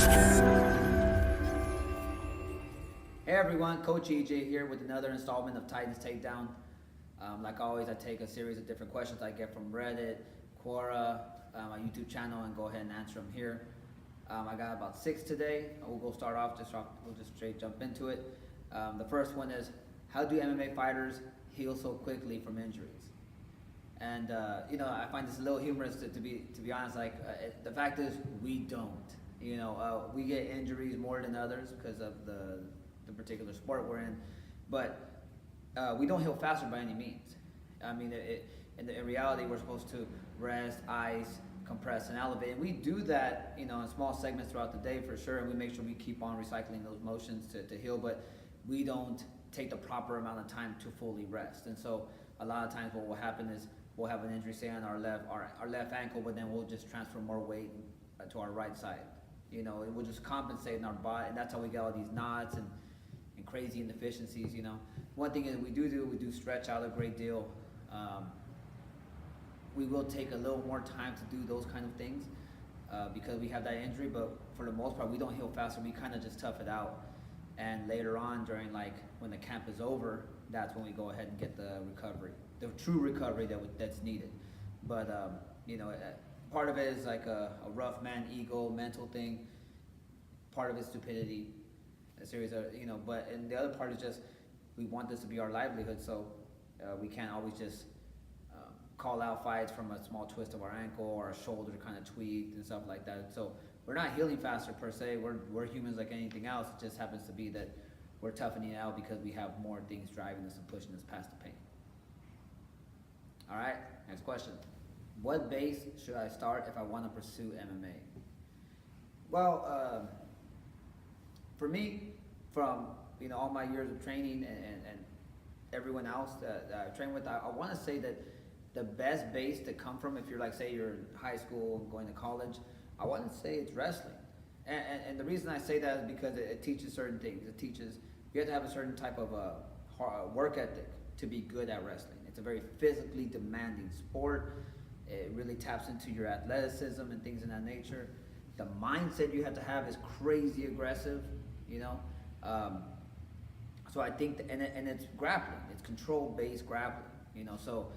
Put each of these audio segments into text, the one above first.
Hey everyone, Coach EJ here with another installment of Titans Takedown. Like always, I take a series of different questions I get from Reddit, Quora, my YouTube channel, and go ahead and answer them here. I got about 6 today. We'll start off, we'll just straight jump into it. The first one is, how do MMA fighters heal so quickly from injuries? And I find this a little humorous to be honest. The fact is, we don't. We get injuries more than others because of the particular sport we're in, but we don't heal faster by any means. I mean, in reality, we're supposed to rest, ice, compress, and elevate. And we do that, in small segments throughout the day for sure, and we make sure we keep on recycling those motions to heal, but we don't take the proper amount of time to fully rest. And so a lot of times what will happen is we'll have an injury, say on our left ankle, but then we'll just transfer more weight to our right side. It will just compensate in our body, and that's how we get all these knots and crazy inefficiencies. One thing is we do stretch out a great deal. We will take a little more time to do those kind of things because we have that injury, but for the most part we don't heal faster. We kind of just tough it out, and later on during when the camp is over, that's when we go ahead and get the recovery, the true recovery that's needed. But part of it is like a rough man ego mental thing. Part of it is stupidity, a series of and the other part is just we want this to be our livelihood, so we can't always just call out fights from a small twist of our ankle or a shoulder kind of tweaked and stuff like that. So we're not healing faster per se. We're humans like anything else. It just happens to be that we're toughening it out because we have more things driving us and pushing us past the pain. All right, next question. What base should I start if I want to pursue MMA? Well, for me, from all my years of training and everyone else that I train with, I want to say that the best base to come from, if you're say you're in high school going to college, I want to say it's wrestling. And the reason I say that is because it teaches certain things. It teaches you have to have a certain type of work ethic to be good at wrestling. It's a very physically demanding sport. It really taps into your athleticism and things of that nature. The mindset you have to have is crazy aggressive, So I think, and it's grappling. It's control-based grappling, So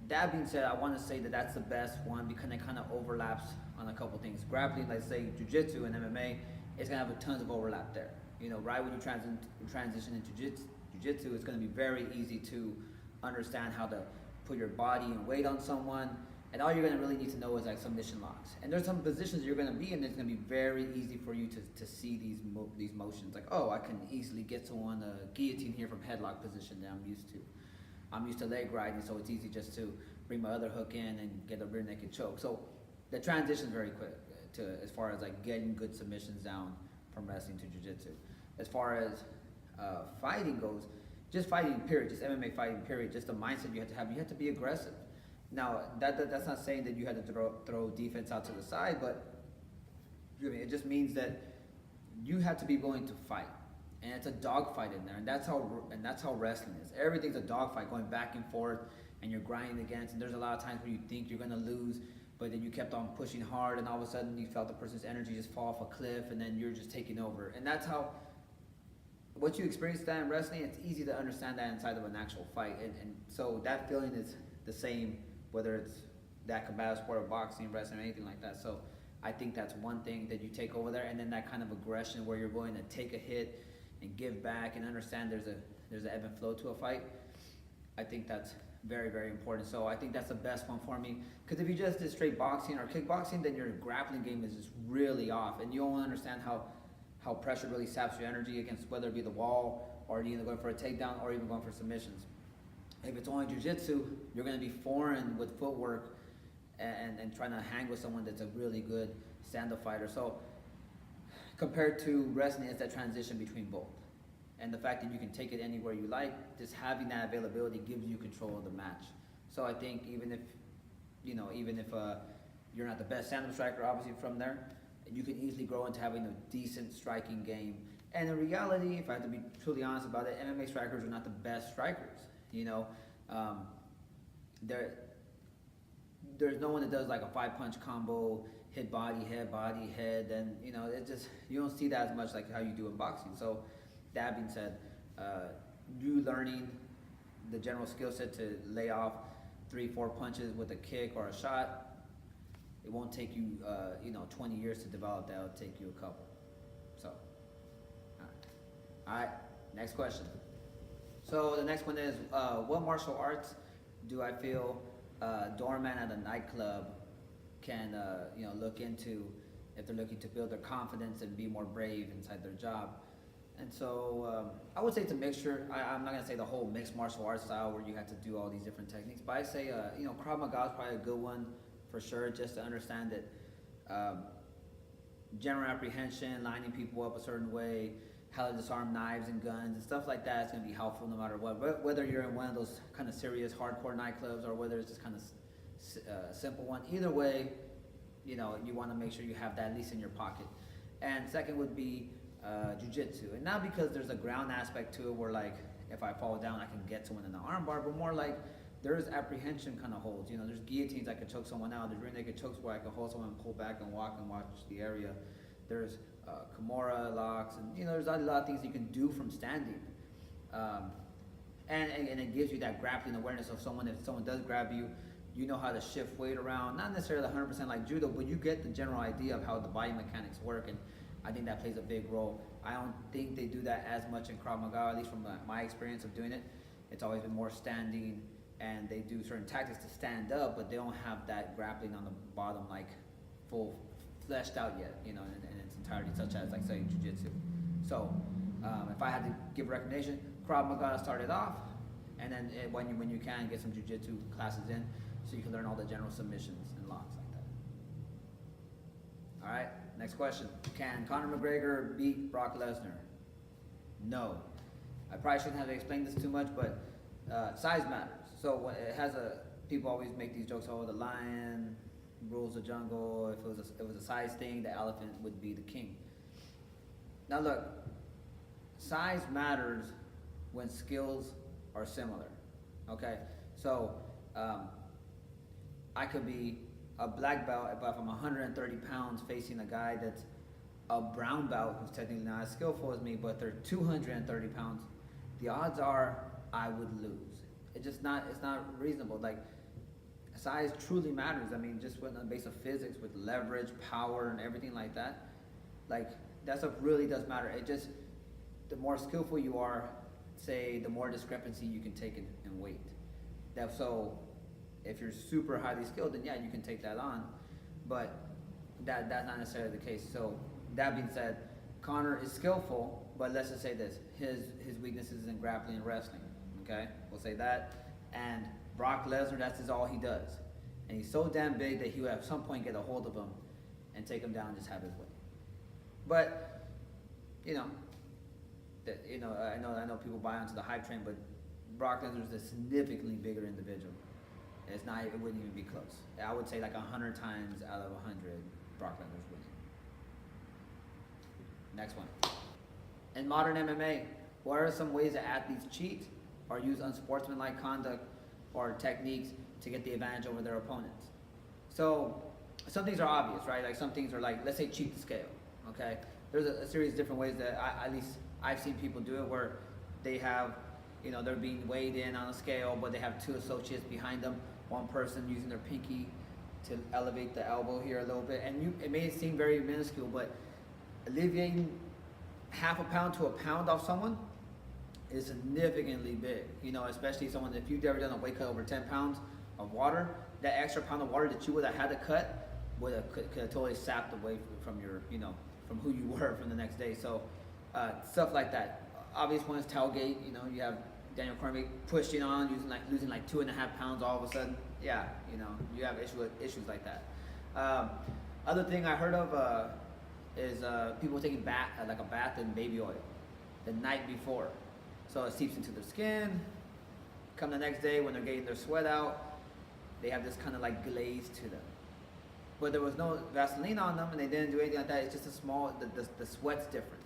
that being said, I want to say that that's the best one because it kind of overlaps on a couple things. Grappling, like say jiu-jitsu and MMA, it's going to have tons of overlap there. Right when you transition into jiu-jitsu, it's going to be very easy to understand how to put your body and weight on someone, and all you're going to really need to know is submission locks. And there's some positions you're going to be in that's going to be very easy for you to see these motions. I can easily get someone a guillotine here from headlock position that I'm used to. I'm used to leg riding, so it's easy just to bring my other hook in and get a rear naked choke. So the transition is very quick as far as getting good submissions down from wrestling to jiu-jitsu. As far as fighting goes, just fighting period, just MMA fighting period, just the mindset you have to be aggressive. Now that's not saying that you had to throw defense out to the side, but it just means that you have to be willing to fight. And it's a dogfight in there, and that's how wrestling is. Everything's a dogfight, going back and forth, and you're grinding against. And there's a lot of times where you think you're gonna lose, but then you kept on pushing hard, and all of a sudden you felt the person's energy just fall off a cliff, and then you're just taking over. And that's how. Once you experience that in wrestling, it's easy to understand that inside of an actual fight, and so that feeling is the same whether it's that combative sport of boxing, wrestling, or anything like that. So I think that's one thing that you take over there, and then that kind of aggression where you're willing to take a hit and give back and understand there's an ebb and flow to a fight. I think that's very, very important. So I think that's the best one for me, because if you just did straight boxing or kickboxing, then your grappling game is just really off, and you don't understand how pressure really saps your energy against whether it be the wall or you either going for a takedown or even going for submissions. If it's only jiu-jitsu, you're going to be foreign with footwork and trying to hang with someone that's a really good stand-up fighter. So compared to wrestling, it's that transition between both. And the fact that you can take it anywhere you like, just having that availability gives you control of the match. So I think even if you're not the best stand-up striker, obviously from there, you can easily grow into having a decent striking game. And in reality, if I have to be truly honest about it, MMA strikers are not the best strikers. There's no one that does like a 5-punch combo, hit body, head, then, you know, it just, you don't see that as much like how you do in boxing. So that being said, you learning the general skill set to lay off 3-4 punches with a kick or a shot, it won't take you, 20 years to develop that. It'll take you a couple. So, all right, next question. So the next one is, what martial arts do I feel doorman at a nightclub can look into if they're looking to build their confidence and be more brave inside their job? And so I would say it's a mixture. I'm not gonna say the whole mixed martial arts style where you have to do all these different techniques, but I say Krav Maga is probably a good one for sure, just to understand that general apprehension, lining people up a certain way, how to disarm knives and guns and stuff like that is going to be helpful no matter what. Whether you're in one of those kind of serious hardcore nightclubs or whether it's just kind of simple one, either way, you want to make sure you have that at least in your pocket. And second would be jiu-jitsu, and not because there's a ground aspect to it where like if I fall down I can get someone in the armbar, but more like there's apprehension kind of holds. There's guillotines I could choke someone out. There's rear naked chokes where I can hold someone and pull back and walk and watch the area. There's Kimura locks, and there's a lot of things you can do from standing, and it gives you that grappling awareness of someone. If someone does grab you, you know how to shift weight around. Not necessarily 100% like judo, but you get the general idea of how the body mechanics work, and I think that plays a big role. I don't think they do that as much in Krav Maga, at least from my experience of doing it. It's always been more standing, and they do certain tactics to stand up, but they don't have that grappling on the bottom like full fleshed out yet, in its entirety, such as like say jiu-jitsu. So if I had to give a recommendation, Krav Maga started off, and then when you can get some jiu-jitsu classes in, so you can learn all the general submissions and locks like that. All right, next question: can Conor McGregor beat Brock Lesnar? No. I probably shouldn't have explained this too much, but size matters. So it has people always make these jokes. Oh, the lion rules the jungle. If it was a size thing, the elephant would be the king. Now look, size matters when skills are similar. Okay, so I could be a black belt, but if I'm 130 pounds facing a guy that's a brown belt who's technically not as skillful as me, but they're 230 pounds, the odds are I would lose. It's not reasonable. Like, size truly matters. I mean, just on the base of physics with leverage, power, and everything like that. Like, that stuff really does matter. The more skillful you are, say, the more discrepancy you can take in weight. So, if you're super highly skilled, then yeah, you can take that on. But that's not necessarily the case. So, that being said, Conor is skillful, but let's just say this: his weaknesses is in grappling and wrestling. Okay, we'll say that. And Brock Lesnar, that's all he does. And he's so damn big that he would at some point get a hold of him and take him down and just have his way. But, I know people buy onto the hype train, but Brock Lesnar is a significantly bigger individual. It wouldn't even be close. I would say like 100 times out of 100, Brock Lesnar's winning. Next one. In modern MMA, what are some ways that athletes cheat or use unsportsmanlike conduct or techniques to get the advantage over their opponents? So some things are obvious, right? Like some things are like, let's say cheat the scale, okay? There's a series of different ways that at least I've seen people do it, where they have, they're being weighed in on a scale, but they have two associates behind them, one person using their pinky to elevate the elbow here a little bit. And it may seem very minuscule, but alleviating half a pound to a pound off someone is significantly big, especially someone, if you've ever done a weight cut over 10 pounds of water, that extra pound of water that you would have had to cut could have totally sapped away from your, from who you were from the next day. So stuff like that. Obvious one is tailgate. You have Daniel Cormier pushing on, losing like 2.5 pounds all of a sudden. Yeah, you have issues like that. Other thing I heard of is people taking a bath in baby oil the night before. So it seeps into their skin. Come the next day when they're getting their sweat out, they have this kind of like glaze to them. But there was no Vaseline on them, and they didn't do anything like that. It's just the sweat's different.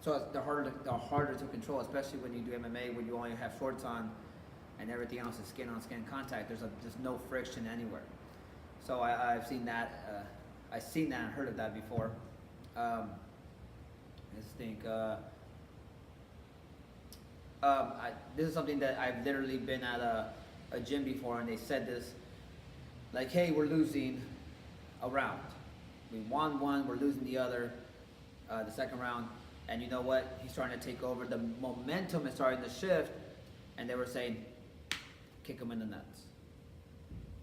So they're harder to control, especially when you do MMA, where you only have shorts on, and everything else is skin-on-skin contact. There's no friction anywhere. So I've seen that I've seen that and heard of that before. Let's think. This is something that I've literally been at a gym before, and they said this, like, hey, we're losing a round. We won one, we're losing the other, the second round, and you know what? He's starting to take over. The momentum is starting to shift, and they were saying, kick him in the nuts.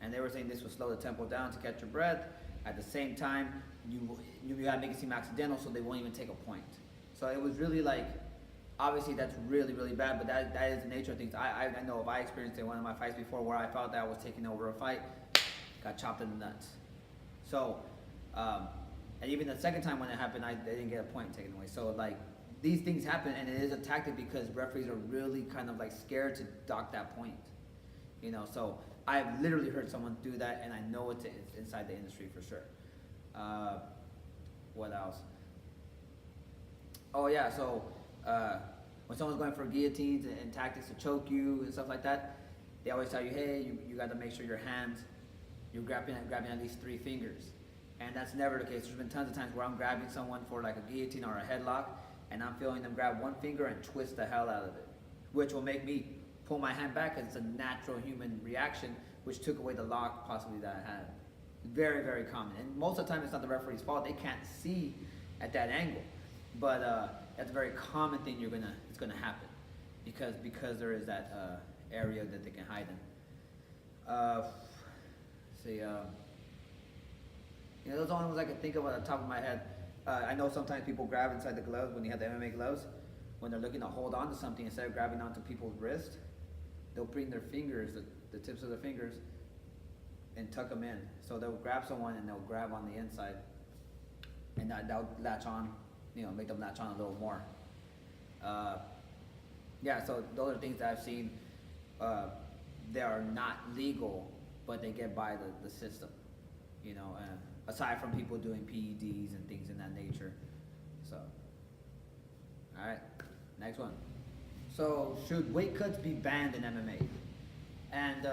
And they were saying this would slow the tempo down to catch your breath. At the same time, you gotta make it seem accidental, so they won't even take a point. So it was really like, obviously that's really, really bad, but that is the nature of things. I know if I experienced it in one of my fights before where I felt that I was taking over a fight, got chopped in the nuts. So, and even the second time when it happened, they didn't get a point taken away. So like, these things happen, and it is a tactic because referees are really kind of like scared to dock that point. You know, so I've literally heard someone do that, and I know it's inside the industry for sure. What else? Oh yeah, so when someone's going for guillotines and tactics to choke you and stuff like that, they always tell you, hey, you got to make sure your hands, you're grabbing at least 3 fingers. And that's never the case. There's been tons of times where I'm grabbing someone for like a guillotine or a headlock, and I'm feeling them grab 1 finger and twist the hell out of it, which will make me pull my hand back because it's a natural human reaction, which took away the lock possibly that I had. Very, very common. And most of the time it's not the referee's fault. They can't see at that angle. But that's a very common thing it's gonna happen because there is that area that they can hide in. Those are the only ones I can think of on the top of my head. I know sometimes people grab inside the gloves when you have the MMA gloves. When they're looking to hold on to something, instead of grabbing onto people's wrist, they'll bring their fingers, the tips of their fingers, and tuck them in. So they'll grab someone and they'll grab on the inside, and that'll latch on, make them latch on a little more. Yeah, so those are things that I've seen. They are not legal, but they get by the system, aside from people doing PEDs and things in that nature. So, all right, next one. So, should weight cuts be banned in MMA? And,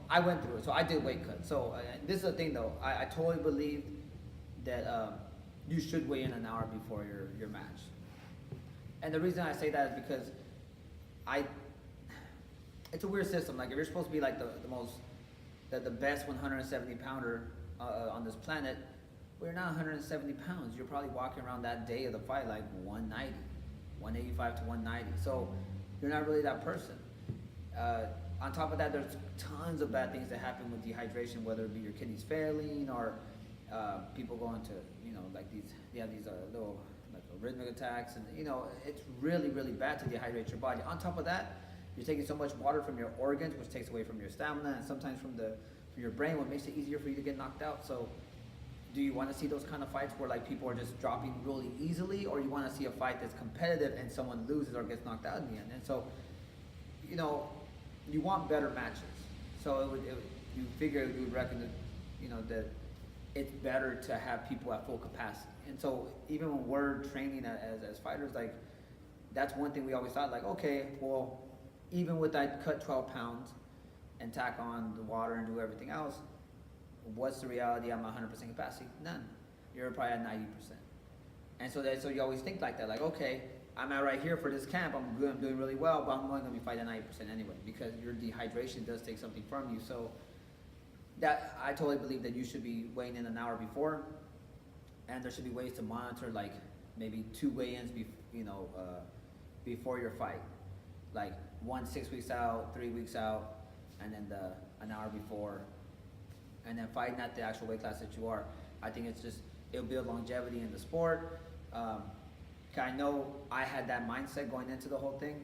I went through it, so I did weight cuts. So, this is the thing though, I totally believe that you should weigh in an hour before your match. And the reason I say that is because it's a weird system. Like, if you're supposed to be like the best 170 pounder on this planet, well, you're not 170 pounds. You're probably walking around that day of the fight like 190, 185 to 190. So you're not really that person. On top of that, there's tons of bad things that happen with dehydration, whether it be your kidneys failing or people going to, these little like arrhythmic attacks, and it's really, really bad to dehydrate your body. On top of that, you're taking so much water from your organs, which takes away from your stamina and sometimes from your brain, what makes it easier for you to get knocked out. So do you want to see those kind of fights where like people are just dropping really easily, or you want to see a fight that's competitive and someone loses or gets knocked out in the end? And so, you want better matches. So you figure you would reckon that, that it's better to have people at full capacity. And so even when we're training as fighters, like, that's one thing we always thought, like, okay, well, even with that cut 12 pounds and tack on the water and do everything else, what's the reality? I'm 100% capacity? None. You're probably at 90%. And so you always think like that, like, okay, I'm at right here for this camp, I'm good, I'm doing really well, but I'm only going to be fighting 90% anyway, because your dehydration does take something from you. So that, I totally believe that you should be weighing in an hour before, and there should be ways to monitor, like maybe 2 weigh-ins, before your fight, like 1 6 weeks out, 3 weeks out, and then an hour before, and then fighting at the actual weight class that you are. I think it'll build longevity in the sport. I know I had that mindset going into the whole thing,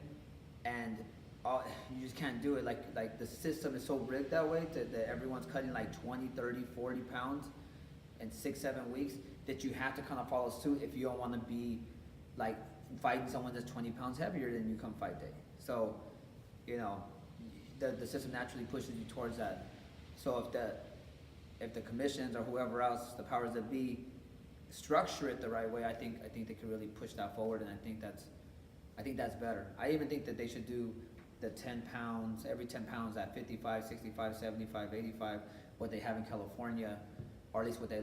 and you just can't do it. Like the system is so rigged that way that everyone's cutting like 20, 30, 40 pounds in 6, 7 weeks, that you have to kind of follow suit if you don't want to be like fighting someone that's 20 pounds heavier than you come fight day. So, the system naturally pushes you towards that. So if the commissions or whoever else, the powers that be, structure it the right way, I think they can really push that forward, and I think that's better. I even think that they should do the 10 pounds, every 10 pounds at 55, 65, 75, 85, what they have in California, or at least what they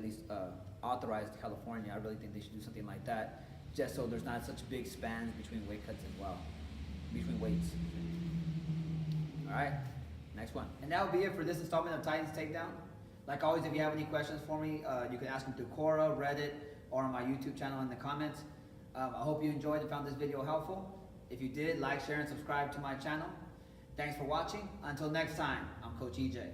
authorized California. I really think they should do something like that, just so there's not such big spans between weight cuts as well, between weights. All right, next one. And that will be it for this installment of Titans Takedown. Like always, if you have any questions for me, you can ask them through Quora, Reddit, or on my YouTube channel in the comments. I hope you enjoyed and found this video helpful. If you did, like, share, and subscribe to my channel. Thanks for watching. Until next time, I'm Coach EJ.